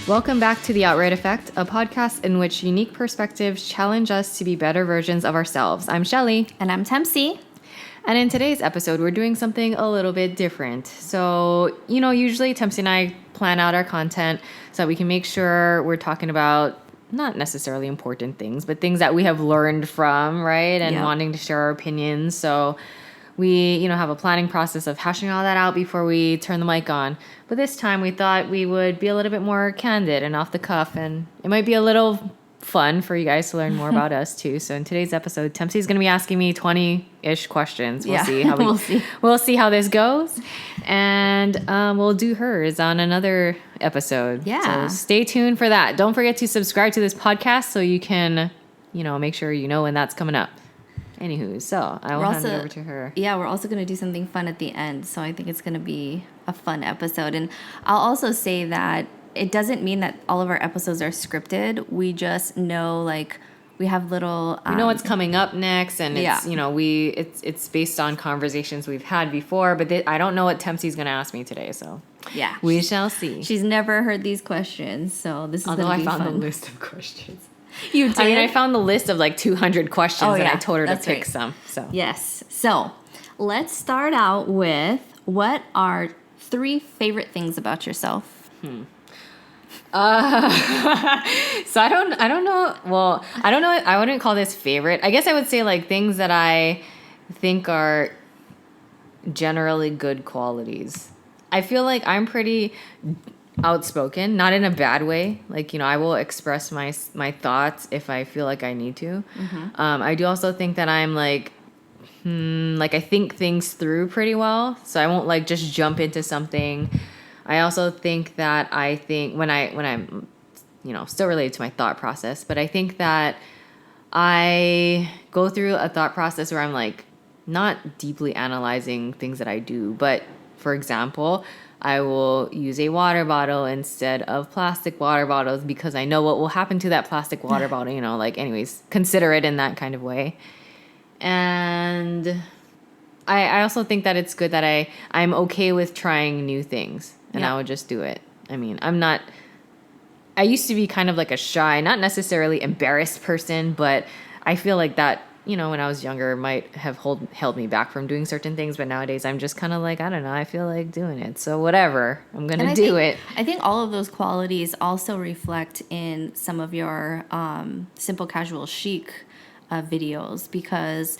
Welcome back to The Outright Effect, a podcast in which unique perspectives challenge us to be better versions of ourselves. I'm Shelly. And I'm Tempsy. And in today's episode, we're doing something a little bit different. So, usually Tempsy and I plan out our content so that we can make sure we're talking about not necessarily important things, but things that we have learned from, right? And wanting to share our opinions. So we, have a planning process of hashing all that out before we turn the mic on. But this time we thought we would be a little bit more candid and off the cuff, and it might be a little fun for you guys to learn more about us too. So in today's episode, Tempsy's going to be asking me 20-ish questions. We'll see how we'll see how this goes, and we'll do hers on another episode. Yeah. So stay tuned for that. Don't forget to subscribe to this podcast so you can, make sure you know when that's coming up. Anywho, so I will hand it over to her. Yeah, we're also going to do something fun at the end. So I think it's going to be a fun episode. And I'll also say that it doesn't mean that all of our episodes are scripted. We just know, we have little... we know what's coming up next. And it's, it's based on conversations we've had before. But I don't know what Tempsy's going to ask me today. So yeah, we shall see. She's never heard these questions. So this is going to be fun. Although I found a list of questions. You did? I found the list of 200 questions and I told her to pick some. So yes. So let's start out with, what are 3 favorite things about yourself? So I don't know. Well, I don't know. I wouldn't call this favorite. I guess I would say things that I think are generally good qualities. I feel like I'm pretty outspoken, not in a bad way. I will express my thoughts if I feel like I need to. Mm-hmm. I do also think that I'm I think things through pretty well, so I won't just jump into something. I also think that when I'm still related to my thought process, but I think that I go through a thought process where I'm not deeply analyzing things that I do, but for example, I will use a water bottle instead of plastic water bottles because I know what will happen to that plastic water bottle, anyways, consider it in that kind of way. And I also think that it's good that I'm okay with trying new things, and I would just do it. I used to be kind of a shy, not necessarily embarrassed person, but I feel like that, when I was younger, might have held me back from doing certain things. But nowadays, I'm just kind of I don't know, I feel like doing it. So whatever, I'm going to do it. I think all of those qualities also reflect in some of your Simple Casual Chic videos, because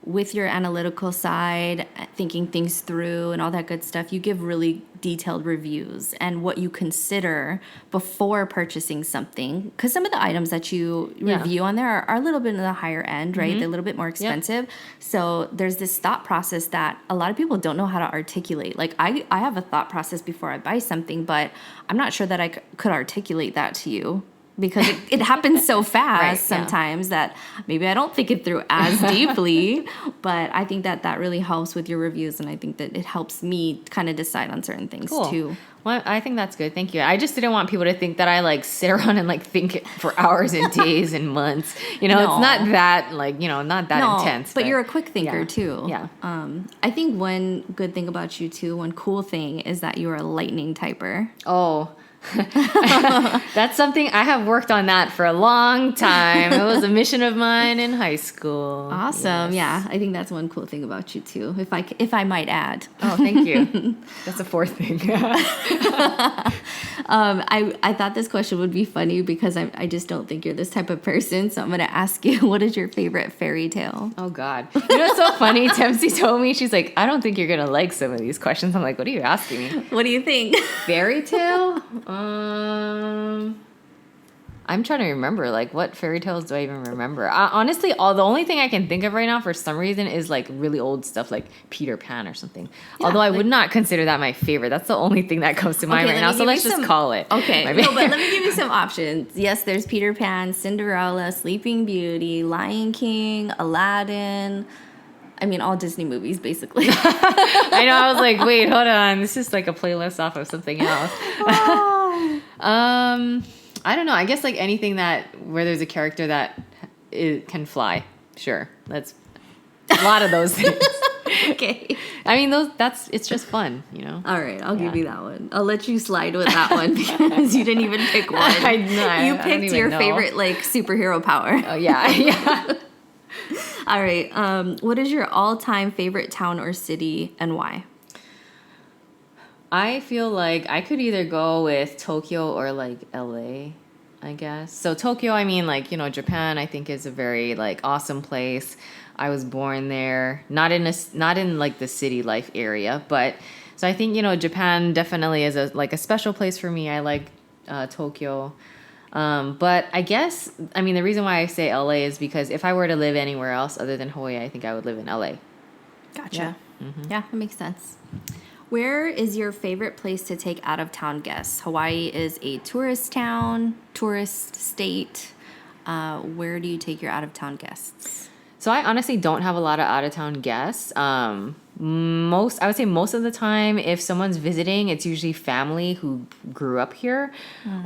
with your analytical side, thinking things through and all that good stuff, you give really detailed reviews and what you consider before purchasing something. Because some of the items that you review on there are a little bit in the higher end, right? Mm-hmm. They're a little bit more expensive. Yep. So there's this thought process that a lot of people don't know how to articulate. I have a thought process before I buy something, but I'm not sure that I could articulate that to you, because it happens so fast sometimes that maybe I don't think it through as deeply. But I think that really helps with your reviews, and I think that it helps me kind of decide on certain things too. Well, I think that's good. Thank you. I just didn't want people to think that I sit around and think for hours and days and months. No. It's not that not that intense. But you're a quick thinker too. Yeah. I think one good thing about you too, one cool thing, is that you're a lightning typer. Oh. That's something I have worked on that for a long time. It was a mission of mine in high school. Awesome. Yes. Yeah, I think that's one cool thing about you too, if I might add. Oh, thank you. That's a 4th thing. I thought this question would be funny because I just don't think you're this type of person. So I'm going to ask you, what is your favorite fairy tale? Oh, God. What's so funny? Tempsy told me, she's like, I don't think you're going to like some of these questions. I'm like, what are you asking me? What do you think? Fairy tale? I'm trying to remember, what fairy tales do I even remember? Honestly, the only thing I can think of right now for some reason is really old stuff like Peter Pan or something. Yeah, although I would not consider that my favorite. That's the only thing that comes to mind right now. So let's just call it. Okay. No, but let me give you some options. Yes, there's Peter Pan, Cinderella, Sleeping Beauty, Lion King, Aladdin. All Disney movies, basically. I know. I was like, wait, hold on. This is a playlist off of something else. I don't know. I guess anything where there's a character that can fly. Sure. That's a lot of those things. Okay. I mean, it's just fun, you know? All right, I'll give you that one. I'll let you slide with that one because you didn't even pick one. I know. You I don't picked even your know. favorite like superhero power. Oh, yeah. Yeah. All right. What is your all-time favorite town or city and why? I feel like I could either go with Tokyo or like LA, I guess. So Tokyo, I mean, like, you know, Japan, I think is a very like awesome place. I was born there, not in like the city life area, but so I think, you know, Japan definitely is a special place for me. I like Tokyo. But I guess, I mean, the reason why I say LA is because if I were to live anywhere else other than Hawaii, I think I would live in LA. Gotcha. Yeah, that makes sense. Where is your favorite place to take out of town guests? Hawaii is a tourist town, tourist state. Where do you take your out of town guests? So I honestly don't have a lot of out of town guests. I would say most of the time, if someone's visiting, it's usually family who grew up here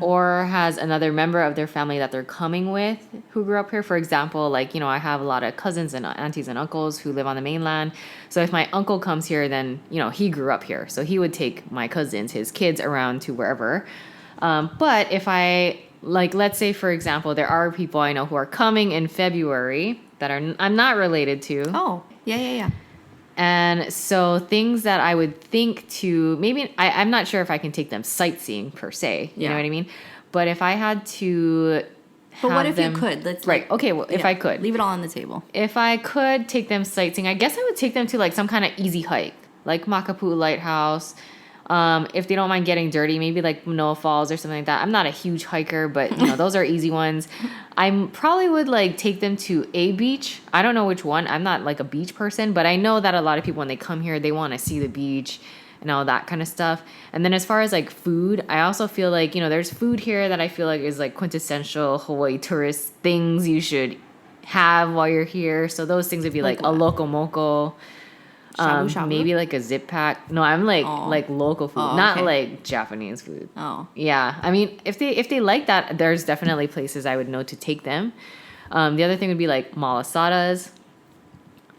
or has another member of their family that they're coming with who grew up here. For example, like, you know, I have a lot of cousins and aunties and uncles who live on the mainland. So if my uncle comes here, then, you know, he grew up here. So he would take my cousins, his kids around to wherever. But if let's say, for example, there are people I know who are coming in February that I'm not related to. Oh, yeah. And so things that I would think to maybe I'm not sure if I can take them sightseeing per se. You know what I mean? But if I had to But what if you could? Okay, well, if I could. Leave it all on the table. If I could take them sightseeing, I guess I would take them to like some kind of easy hike, like Makapu'u Lighthouse. If they don't mind getting dirty, maybe like Manoa Falls or something like that. I'm not a huge hiker, but you know, those are easy ones. I probably would like take them to a beach. I don't know which one. I'm not like a beach person, but I know that a lot of people when they come here, they want to see the beach and all that kind of stuff. And then as far as like food, I also feel like, you know, there's food here that I feel like is like quintessential Hawaii tourist things you should have while you're here. So those things would be like a loco moco. Shabu shabu? Maybe like a zip pack. No, I'm like local food, not like Japanese food. Oh, Yeah, I mean, if they like that, there's definitely places I would know to take them. The other thing would be like malasadas,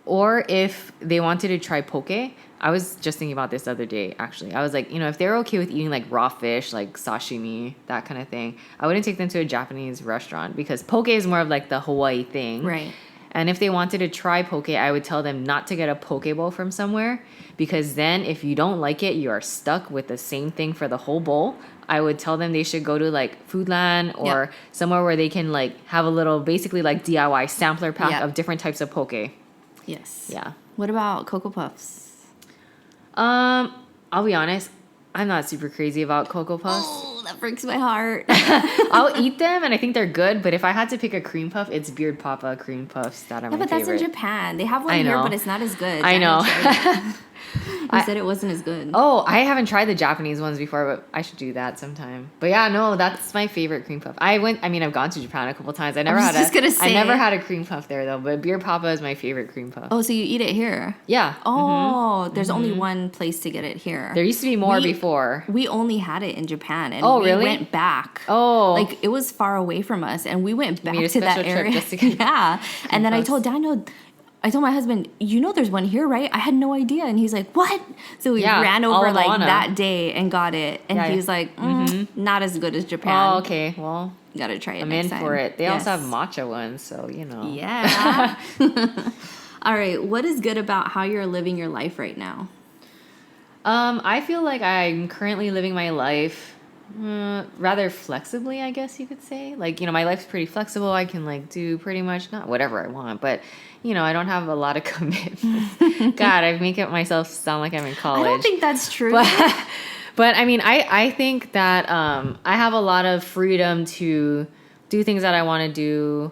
or if they wanted to try poke. I was just thinking about this the other day. Actually, I was like, you know, if they're okay with eating like raw fish, like sashimi, that kind of thing, I wouldn't take them to a Japanese restaurant because poke is more of like the Hawaii thing, right. And if they wanted to try poke, I would tell them not to get a poke bowl from somewhere because then if you don't like it, you are stuck with the same thing for the whole bowl. I would tell them they should go to like Foodland or somewhere where they can like have a little basically like DIY sampler pack of different types of poke. Yes. Yeah. What about Cocoa Puffs? I'll be honest, I'm not super crazy about Cocoa Puffs. Oh, that breaks my heart. I'll eat them and I think they're good, but if I had to pick a cream puff, it's Beard Papa cream puffs that are my favorite. But that's in Japan. They have one here, but it's not as good. I know. You said it wasn't as good. Oh, I haven't tried the Japanese ones before, but I should do that sometime. But yeah, no, that's my favorite cream puff. I've gone to Japan a couple times. I never had a cream puff there though, but Beard Papa is my favorite cream puff. Oh, so you eat it here? Yeah. Oh, there's only one place to get it here. There used to be more before. We only had it in Japan, and we went back. Oh, like it was far away from us, and we went back to that area. Just to get and then I told Daniel. I told my husband, you know there's one here, right? I had no idea. And he's like, what? So we ran over like that day and got it. And he was like, not as good as Japan. Oh, okay. Well, you got to try it I'm next in time. for it. They also have matcha ones, so, you know. Yeah. All right. What is good about how you're living your life right now? I feel like I'm currently living my life rather flexibly, I guess you could say. Like, you know, my life's pretty flexible. I can like do pretty much not whatever I want, but you know, I don't have a lot of commitments. God, I make it myself sound like I'm in college. I don't think that's true. But I mean, I think that I have a lot of freedom to do things that I want to do,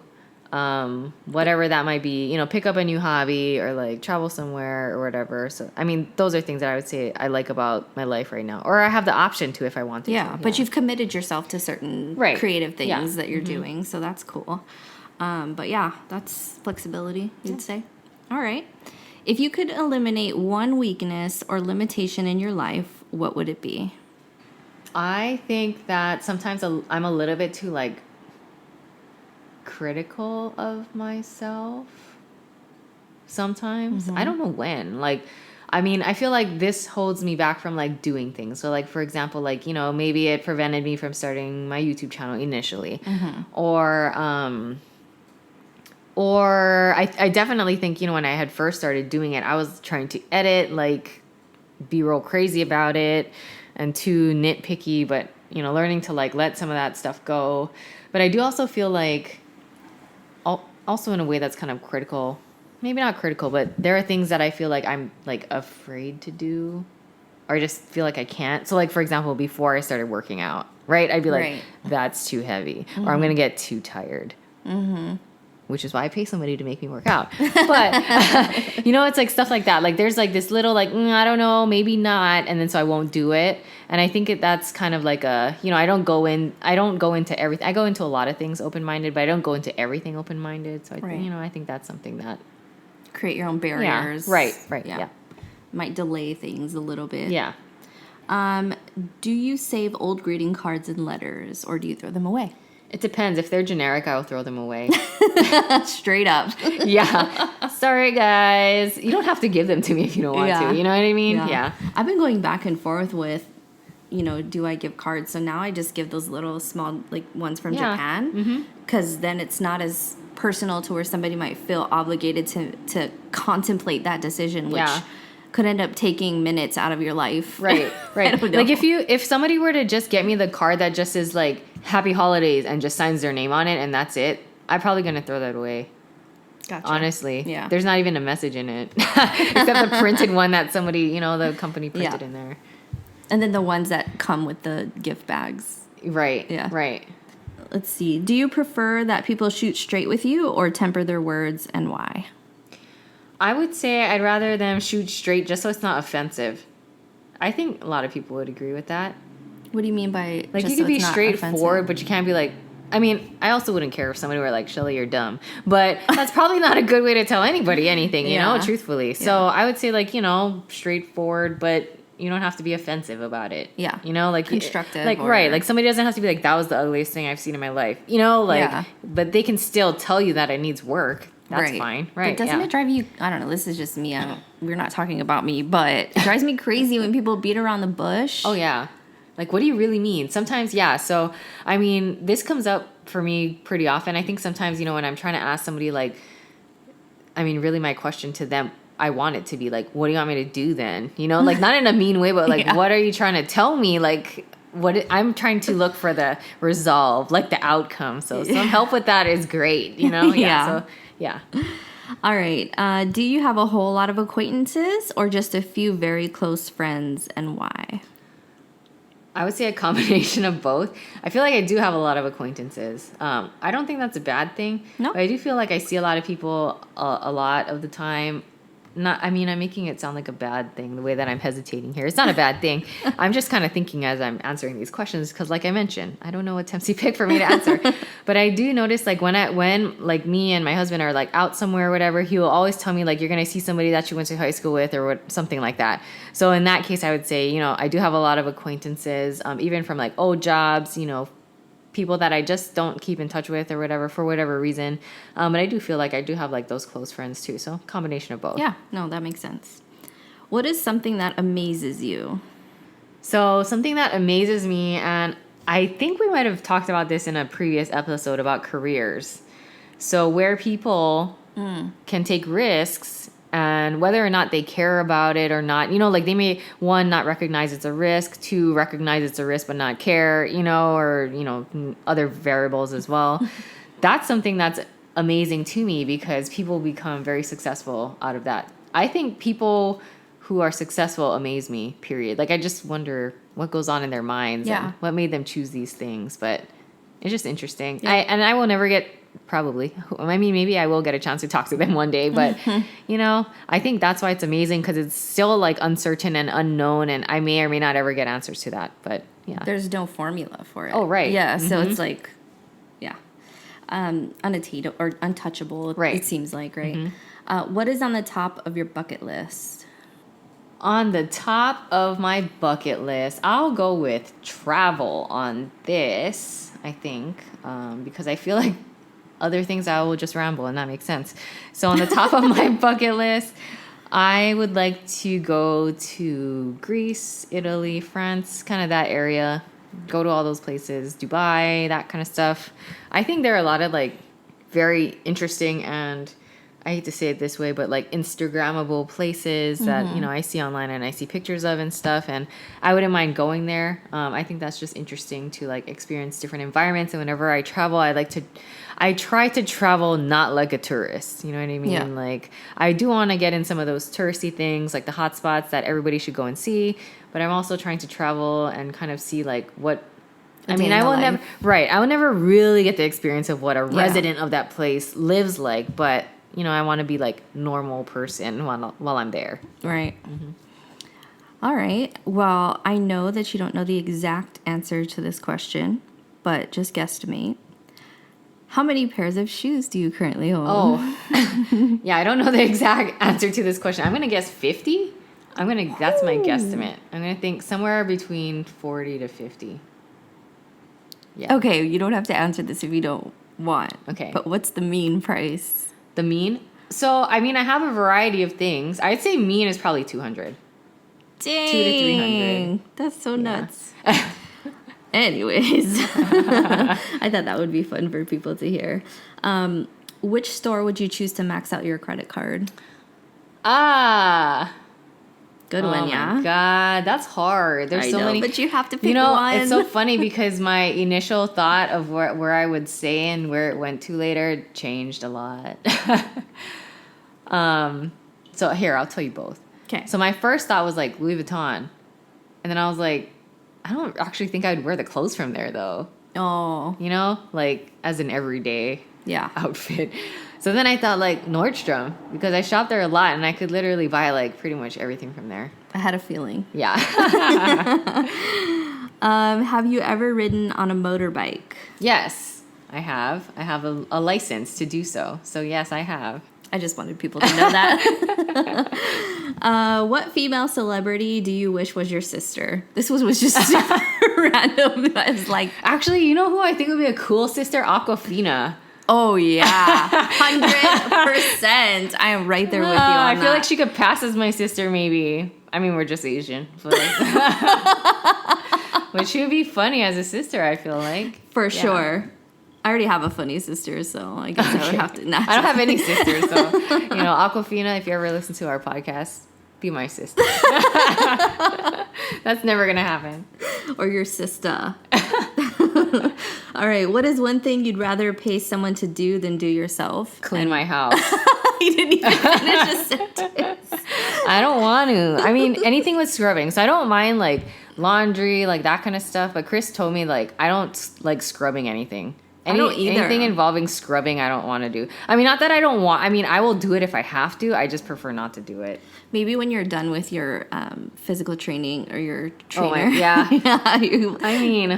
whatever that might be, you know, pick up a new hobby or like travel somewhere or whatever. So, I mean, those are things that I would say I like about my life right now, or I have the option to if I want to. Yeah, but you've committed yourself to certain creative things that you're doing, so that's cool. But yeah, that's flexibility, you'd say. All right. If you could eliminate one weakness or limitation in your life, what would it be? I think that sometimes I'm a little bit too like critical of myself. sometimes. I don't know when. Like, I mean, I feel like this holds me back from like doing things. So like, for example, like, you know, maybe it prevented me from starting my YouTube channel initially. Or I definitely think, you know, when I had first started doing it, I was trying to edit, like be real crazy about it and too nitpicky, but, you know, learning to like let some of that stuff go. But I do also feel like also in a way that's kind of critical, maybe not critical, but there are things that I feel like I'm like afraid to do or I just feel like I can't. So like, for example, before I started working out, right? I'd be like, Right. that's too heavy or I'm going to get too tired. Which is why I pay somebody to make me work out. But, you know, it's like stuff like that. Like there's like this little like, I don't know, maybe not. And then so I won't do it. And I think that's kind of like a, you know, I don't go into everything. I go into a lot of things open-minded, but I don't go into everything open-minded. So I think, you know, I think that's something that. Create your own barriers. Yeah, right. Yeah. Might delay things a little bit. Yeah. Do you save old greeting cards and letters or do you throw them away? It depends. If they're generic, I'll throw them away. Straight up. Yeah. Sorry, guys. You don't have to give them to me if you don't want to. You know what I mean? Yeah. I've been going back and forth with, you know, do I give cards? So now I just give those little small, like, ones from Japan. Because then it's not as personal to where somebody might feel obligated to contemplate that decision, which could end up taking minutes out of your life. Right. Like if somebody were to just get me the card that just is like Happy Holidays and just signs their name on it and that's it, I'm probably gonna throw that away. Gotcha. Honestly. Yeah. There's not even a message in it. Except the printed one that somebody, you know, the company printed in there. And then the ones that come with the gift bags. Right. Yeah. Right. Let's see. Do you prefer that people shoot straight with you or temper their words and why? I would say I'd rather them shoot straight just so it's not offensive. I think a lot of people would agree with that. What do you mean by like just you could so be it's not straightforward, offensive? but you can't be like. I mean, I also wouldn't care if somebody were like, Shelly, you're dumb. But that's probably not a good way to tell anybody anything, you know, truthfully. So I would say like, you know, straightforward, but you don't have to be offensive about it. Yeah. You know, like constructive. Like right. Like somebody doesn't have to be like, that was the ugliest thing I've seen in my life. You know, like but they can still tell you that it needs work. That's fine. Right. But doesn't it drive you, I don't know, this is just me. We're not talking about me, but it drives me crazy when people beat around the bush. Oh, yeah. Like, what do you really mean? Sometimes, yeah. So, I mean, this comes up for me pretty often. I think sometimes, you know, when I'm trying to ask somebody, like, I mean, really my question to them, I want it to be like, what do you want me to do then? You know, like, not in a mean way, but like, what are you trying to tell me? Like, I'm trying to look for the resolve, like the outcome. So some help with that is great, you know? So, yeah. All right. Do you have a whole lot of acquaintances or just a few very close friends and why? I would say a combination of both. I feel like I do have a lot of acquaintances. I don't think that's a bad thing. No. But I do feel like I see a lot of people a lot of the time. I mean, I'm making it sound like a bad thing the way that I'm hesitating here. It's not a bad thing. I'm just kind of thinking as I'm answering these questions because, like I mentioned, I don't know what Tempsy picked for me to answer. But I do notice, like, when like me and my husband are like out somewhere or whatever, he will always tell me like you're gonna see somebody that you went to high school with or something like that. So in that case, I would say, you know, I do have a lot of acquaintances, even from like old jobs, you know, people that I just don't keep in touch with or whatever for whatever reason. But I do feel like I do have like those close friends too. So combination of both. Yeah, no, that makes sense. What is something that amazes you? So something that amazes me, and I think we might have talked about this in a previous episode about careers. So where people can take risks and whether or not they care about it or not, you know, like they may, one, not recognize it's a risk, two, recognize it's a risk but not care, you know, or, you know, other variables as well. That's something that's amazing to me because people become very successful out of that. I think people who are successful amaze me, period. Like I just wonder what goes on in their minds and what made them choose these things. But it's just interesting. Yeah. I will never get... Probably. I mean, maybe I will get a chance to talk to them one day, but you know, I think that's why it's amazing because it's still like uncertain and unknown, and I may or may not ever get answers to that. But yeah, there's no formula for it. Oh, right. Yeah, so it's like, unattainable or untouchable. Right. It seems like, right? What is on the top of your bucket list? On the top of my bucket list, I'll go with travel on this. I think because I feel like other things I will just ramble, and that makes sense. So on the top of my bucket list, I would like to go to Greece, Italy, France, kind of that area. Go to all those places, Dubai, that kind of stuff. I think there are a lot of like very interesting and I hate to say it this way, but like Instagrammable places that, you know, I see online and I see pictures of and stuff. And I wouldn't mind going there. I think that's just interesting to like experience different environments. And whenever I travel, I try to travel not like a tourist. You know what I mean? Yeah. Like I do want to get in some of those touristy things, like the hot spots that everybody should go and see. But I'm also trying to travel and kind of see like what, I mean, I will never, right. I will never really get the experience of what a resident of that place lives like, but you know, I want to be like normal person while I'm there. Right. All right. Well, I know that you don't know the exact answer to this question, but just guesstimate. How many pairs of shoes do you currently own? Oh, yeah. I don't know the exact answer to this question. I'm gonna guess 50. That's my guesstimate. I'm gonna think somewhere between 40 to 50. Yeah. Okay, you don't have to answer this if you don't want. Okay. But what's the mean price? The mean? So, I mean, I have a variety of things. I'd say mean is probably 200. Dang. 200 to 300. That's so nuts. Anyways, I thought that would be fun for people to hear. Which store would you choose to max out your credit card? Good one, yeah. Oh my God, that's hard. There's so many. But you have to pick You know, one. it's so funny because my initial thought of where I would say and where it went to later changed a lot. So here, I'll tell you both. Okay. So my first thought was like Louis Vuitton. And then I was like, I don't actually think I'd wear the clothes from there though. Oh. You know, like as an everyday outfit. So then I thought like Nordstrom because I shop there a lot and I could literally buy like pretty much everything from there. I had a feeling. Yeah. Have you ever ridden on a motorbike? Yes, I have. I have a license to do so. So yes, I have. I just wanted people to know that. What female celebrity do you wish was your sister? This was just super random. I was like, actually, you know who I think would be a cool sister? Aquafina. Oh yeah, 100%. I am right there with you on I that. feel like she could pass as my sister, maybe. I mean, we're just Asian, but but she would be funny as a sister. I feel like for sure. I already have a funny sister, so I guess I would have to. I don't have any sisters, so you know, Aquafina. If you ever listen to our podcast, be my sister. That's never gonna happen. Or your sister. All right. What is one thing you'd rather pay someone to do than do yourself? Clean my house. You didn't even finish a sentence. I don't want to. I mean, anything with scrubbing. So I don't mind like laundry, like that kind of stuff. But Chris told me like I don't like scrubbing anything. I don't either. Anything involving scrubbing, I don't want to do. I mean, not that I don't want. I mean, I will do it if I have to. I just prefer not to do it. Maybe when you're done with your physical training or your trainer. Oh, yeah. I mean,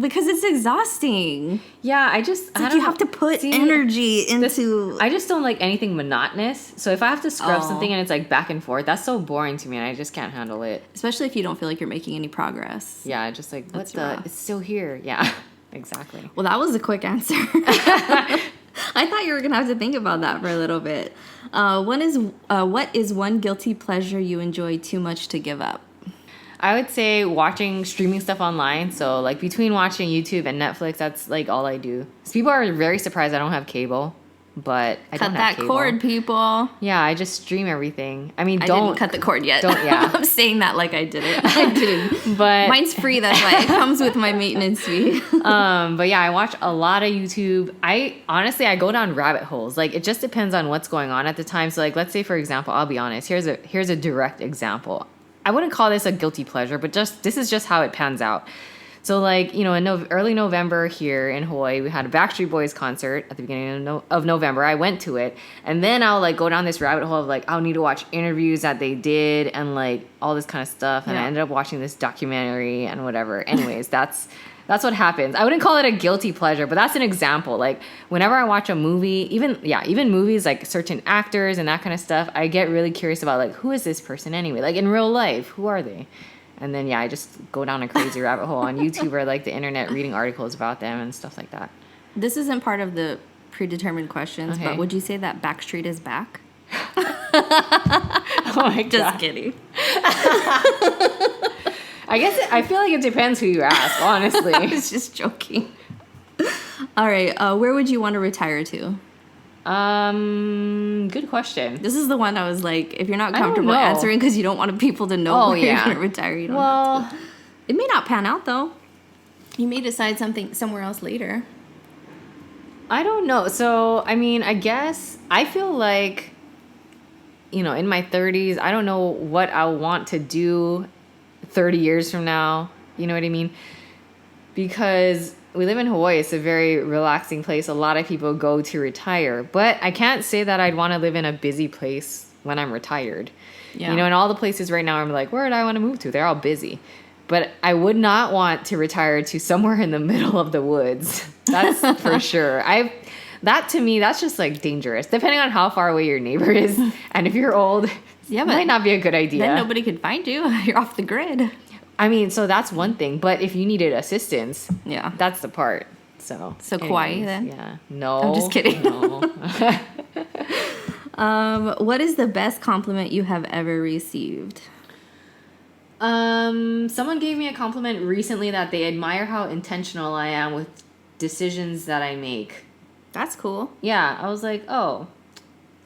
because it's exhausting. Yeah, I just you have to put energy into. I just don't like anything monotonous. So if I have to scrub something and it's like back and forth, that's so boring to me, and I just can't handle it. Especially if you don't feel like you're making any progress. Yeah, just like it's still here. Yeah. Exactly. Well, that was a quick answer. I thought you were going to have to think about that for a little bit. What is one guilty pleasure you enjoy too much to give up? I would say watching streaming stuff online. So like between watching YouTube and Netflix, that's like all I do. So people are very surprised I don't have cable. But I don't have cable. Cut that cord, people. Yeah, I just stream everything. I mean, I didn't cut the cord yet. Yeah. I'm saying that like I did it. I didn't. But mine's free. That's why it comes with my maintenance fee. But yeah, I watch a lot of YouTube. I go down rabbit holes. Like it just depends on what's going on at the time. So like, let's say for example, I'll be honest. Here's a direct example. I wouldn't call this a guilty pleasure, but this is just how it pans out. So, like, you know, in early November here in Hawaii, we had a Backstreet Boys concert at the beginning of November. I went to it. And then I'll, like, go down this rabbit hole of, like, I'll need to watch interviews that they did and, like, all this kind of stuff. And I ended up watching this documentary and whatever. Anyways, that's what happens. I wouldn't call it a guilty pleasure, but that's an example. Like, whenever I watch a movie, even movies, like, certain actors and that kind of stuff, I get really curious about, like, who is this person anyway? Like, in real life, who are they? And then, I just go down a crazy rabbit hole on YouTube or, like, the internet reading articles about them and stuff like that. This isn't part of the predetermined questions, Okay. but would you say that Backstreet is back? Oh my god. Just kidding. I guess I feel like it depends who you ask, honestly. I was just joking. All right. Where would you want to retire to? Good question. This is the one I was like, if you're not I don't comfortable know. answering because you don't want people to know Oh, where yeah. you're going to retire, you don't Well, have to. It may not pan out though. You may decide something somewhere else later. I don't know. So, I mean, I guess I feel like, in my 30s, I don't know what I'll want to do 30 years from now. You know what I mean? Because we live in Hawaii. It's a very relaxing place. A lot of people go to retire. But I can't say that I'd want to live in a busy place when I'm retired. Yeah. And all the places right now, I'm like, where do I want to move to? They're all busy. But I would not want to retire to somewhere in the middle of the woods. That's for sure. That to me, that's just like dangerous. Depending on how far away your neighbor is, and if you're old, Yeah, it but might not be a good idea. Then nobody could find you. You're off the grid. I mean, so that's one thing. But if you needed assistance, Yeah. that's the part. So Kauai anyways, then? Yeah. No. I'm just kidding. No. What is the best compliment you have ever received? Someone gave me a compliment recently that they admire how intentional I am with decisions that I make. That's cool. Yeah, I was like, oh,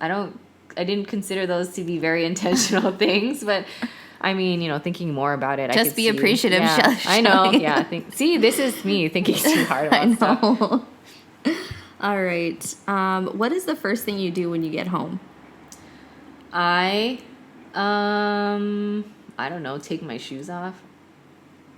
I didn't consider those to be very intentional things, but I mean, thinking more about it, I Just could be see. appreciative, Yeah, Shelly. I know. Yeah, see, this is me thinking too hard about stuff. know. All right. What is the first thing you do when you get home? I don't know, take my shoes off.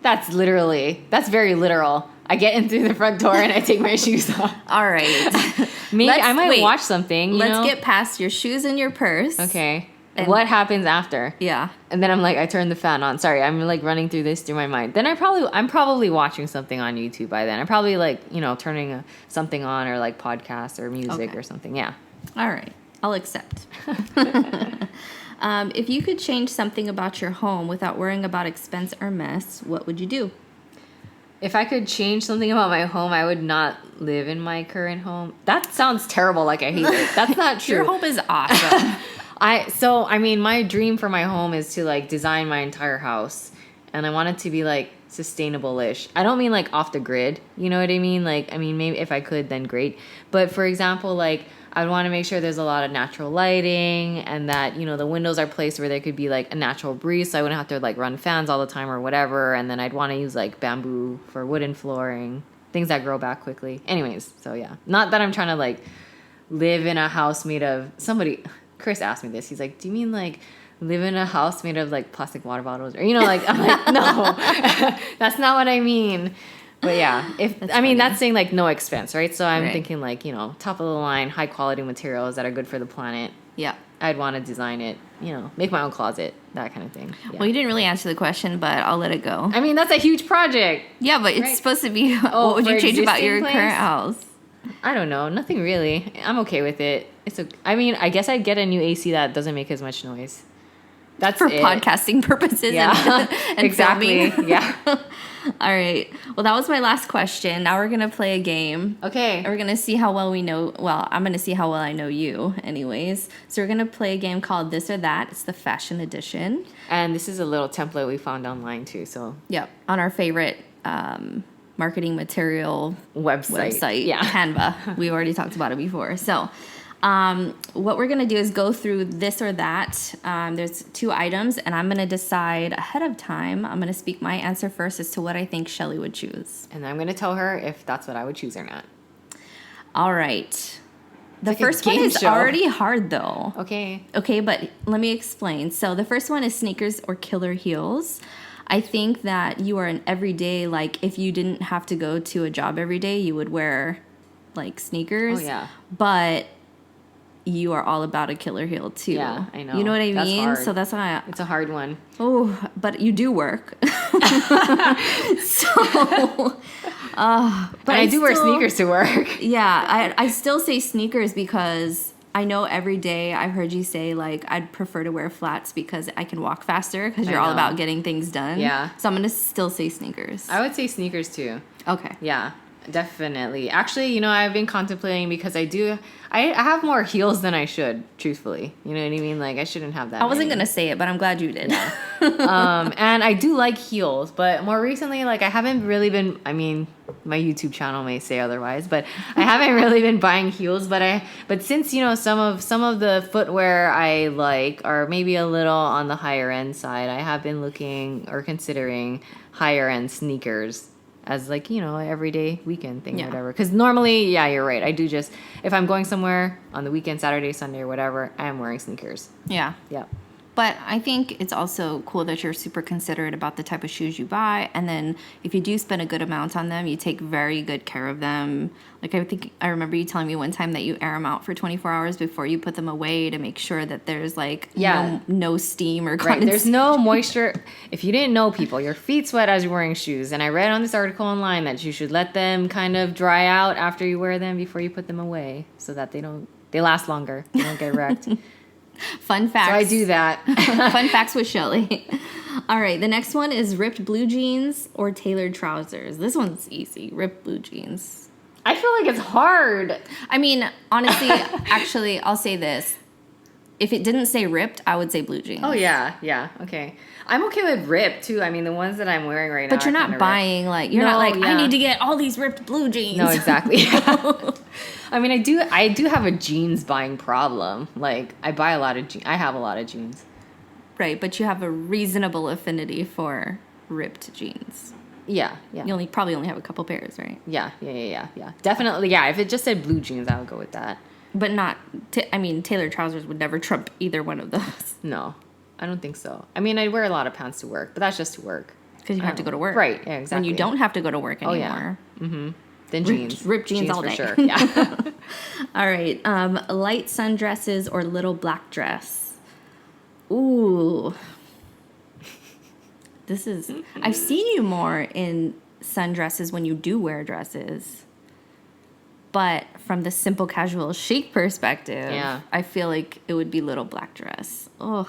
That's very literal. I get in through the front door and I take my shoes off. All right. Maybe I might watch something. Let's get past your shoes and your purse. Okay. And what happens after? Yeah. And then I'm like, I turn the fan on. Sorry, I'm like running through my mind. Then I'm probably watching something on YouTube by then. I'm probably like, turning something on or like podcasts or music or something. Yeah. All right. I'll accept. If you could change something about your home without worrying about expense or mess, what would you do? If I could change something about my home, I would not live in my current home. That sounds terrible, like I hate it. That's not true. Your home is awesome. I mean, my dream for my home is to like design my entire house, and I want it to be like sustainable-ish. I don't mean like off the grid. You know what I mean? Like, I mean, maybe if I could, then great. But for example, like I'd want to make sure there's a lot of natural lighting, and that the windows are placed where there could be like a natural breeze, so I wouldn't have to like run fans all the time or whatever. And then I'd want to use like bamboo for wooden flooring, things that grow back quickly. Anyways, so yeah, not that I'm trying to like live in a house made of Chris asked me this. He's like, do you mean like live in a house made of like plastic water bottles? Or, like, I'm like, no, that's not what I mean. But yeah, that's saying like no expense, right? So I'm thinking like, top of the line, high quality materials that are good for the planet. Yeah. I'd want to design it, make my own closet, that kind of thing. Yeah. Well, you didn't really answer the question, but I'll let it go. I mean, that's a huge project. Yeah, but it's supposed to be, what would for you change about your existing current place? house? I don't know. Nothing really. I'm okay with it. I guess I'd get a new AC that doesn't make as much noise. That's For it. podcasting purposes Yeah, and exactly. filming. Yeah. All right. Well, that was my last question. Now we're going to play a game. Okay. We're going to see how well we know. Well, I'm going to see how well I know you, anyways. So we're going to play a game called This or That. It's the fashion edition. And this is a little template we found online too. So Yep. On our favorite marketing material website. Yeah. Canva. We already talked about it before. So what we're going to do is go through this or that. There's 2 items, and I'm going to decide ahead of time. I'm going to speak my answer first as to what I think Shelly would choose. And I'm going to tell her if that's what I would choose or not. All right. The like a first one game is show. already hard, though. Okay. Okay, but let me explain. So the first one is sneakers or killer heels. I think that you are an everyday, like if you didn't have to go to a job every day, you would wear like sneakers. Oh, yeah. But you are all about a killer heel too. Yeah, I know. You know what I That's mean? hard. So that's why It's a hard one. but you do work. But I do wear sneakers to work. Yeah, I still say sneakers because I know every day I've heard you say, like, I'd prefer to wear flats because I can walk faster because you're all know. about getting things done. Yeah. So I'm going to still say sneakers. I would say sneakers too. Okay. Yeah. Definitely. Actually, I've been contemplating because I have more heels than I should, truthfully. You know what I mean? Like, I shouldn't have that I wasn't many. going to say it, but I'm glad you did. And I do like heels, but more recently, like, I haven't really been, my YouTube channel may say otherwise, but I haven't really been buying heels, but since, some of the footwear I like are maybe a little on the higher end side, I have been looking or considering higher end sneakers as like, everyday weekend thing or whatever. Because normally, yeah, you're right. I do just, if I'm going somewhere on the weekend, Saturday, Sunday or whatever, I am wearing sneakers. Yeah. Yeah. But I think it's also cool that you're super considerate about the type of shoes you buy. And then if you do spend a good amount on them, you take very good care of them. Like, I remember you telling me one time that you air them out for 24 hours before you put them away to make sure that there's, like, no steam or condensation. Right, there's no moisture. If you didn't know, people, your feet sweat as you're wearing shoes. And I read on this article online that you should let them kind of dry out after you wear them before you put them away so that they last longer. They don't get wrecked. Fun facts. So I do that. Fun facts with Shelly. All right, the next one is ripped blue jeans or tailored trousers. This one's easy. Ripped blue jeans. I feel like it's hard. I mean, honestly, actually, I'll say this. If it didn't say ripped, I would say blue jeans. Oh, yeah, okay. I'm okay with ripped, too. I mean, the ones that I'm wearing right now But you're not buying, like, you're not like, I need to get all these ripped blue jeans. No, exactly. I mean, I do have a jeans buying problem. Like, I buy a lot of jeans. I have a lot of jeans. Right, but you have a reasonable affinity for ripped jeans. Yeah. You probably only have a couple pairs, right? Yeah. Definitely, yeah. If it just said blue jeans, I would go with that. But not, tailored trousers would never trump either one of those. No, I don't think so. I mean, I wear a lot of pants to work, but that's just to work. Because you have to go to work. Right, yeah, exactly. When you don't have to go to work anymore. Oh, yeah. Mm-hmm. Then jeans. Ripped jeans all day. For sure, yeah. All right, light sundresses or little black dress. Ooh. I've seen you more in sundresses when you do wear dresses. But from the simple casual chic perspective, I feel like it would be little black dress. Ugh.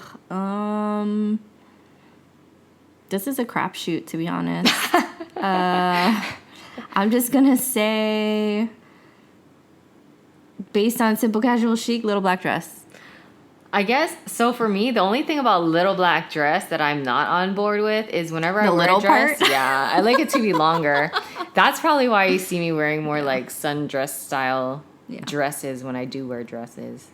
This is a crapshoot, to be honest. I'm just gonna say, based on simple casual chic, little black dress. I guess, so for me, the only thing about little black dress that I'm not on board with is whenever I wear a dress, I like it to be longer. That's probably why you see me wearing more like sundress style dresses when I do wear dresses.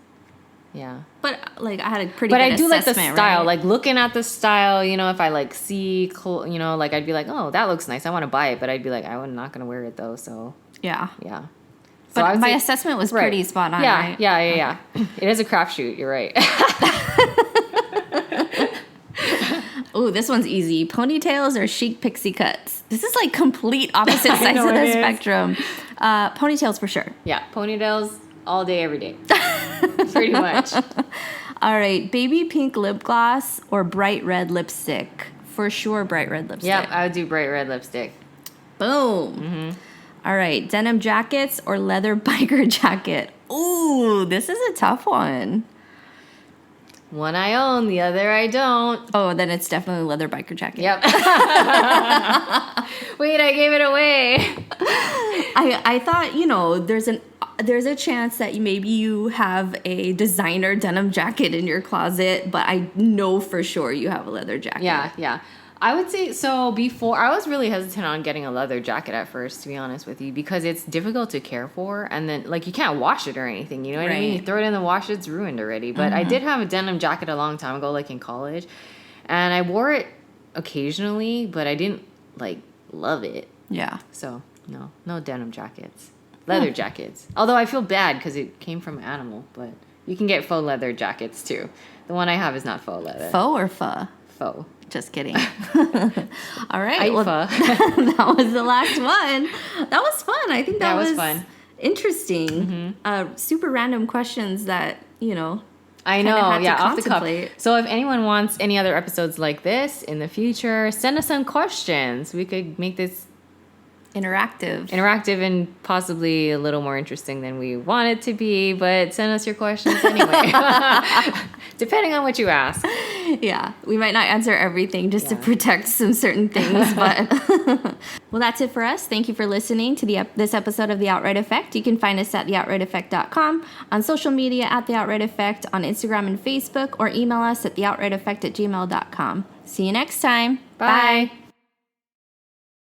Yeah. But like I had a pretty good I do like the style, right? like looking at the style, if I like see, like I'd be like, oh, that looks nice. I want to buy it. But I'd be like, I'm not going to wear it though. So yeah. So but my assessment was pretty spot on, right? Yeah. It is a crapshoot. You're right. Oh, this one's easy. Ponytails or chic pixie cuts? This is like complete opposite sides of the spectrum. Ponytails for sure. Yeah, ponytails all day, every day. Pretty much. All right, baby pink lip gloss or bright red lipstick? For sure, bright red lipstick. Yep, I would do bright red lipstick. Boom. Mm-hmm. All right, denim jackets or leather biker jacket? Ooh, this is a tough one. One I own, the other I don't. Oh, then it's definitely leather biker jacket. Yep. Wait, I gave it away. I thought, there's a chance that maybe you have a designer denim jacket in your closet, but I know for sure you have a leather jacket. Yeah. I would say, so before, I was really hesitant on getting a leather jacket at first, to be honest with you, because it's difficult to care for, and then, like, you can't wash it or anything, you know what I mean? You throw it in the wash, it's ruined already. But I did have a denim jacket a long time ago, like in college, and I wore it occasionally, but I didn't, like, love it. Yeah. So, no denim jackets. Leather jackets. Although I feel bad, because it came from an animal, but you can get faux leather jackets, too. The one I have is not faux leather. Faux or pho? Faux. Just kidding. All right. Well, that was the last one. That was fun. I think that was fun. Interesting. Mm-hmm. Super random questions that, I know, off the cuff. So if anyone wants any other episodes like this in the future, send us some questions. We could make this Interactive. And possibly a little more interesting than we want it to be, but send us your questions anyway. Depending on what you ask. Yeah, we might not answer everything just to Yeah. protect some certain things, but well, that's it for us. Thank you for listening to this episode of The Outright Effect. You can find us at theoutrighteffect.com, on social media at The Outright Effect, on Instagram and Facebook, or email us at theoutrighteffect@gmail.com. See you next time. Bye.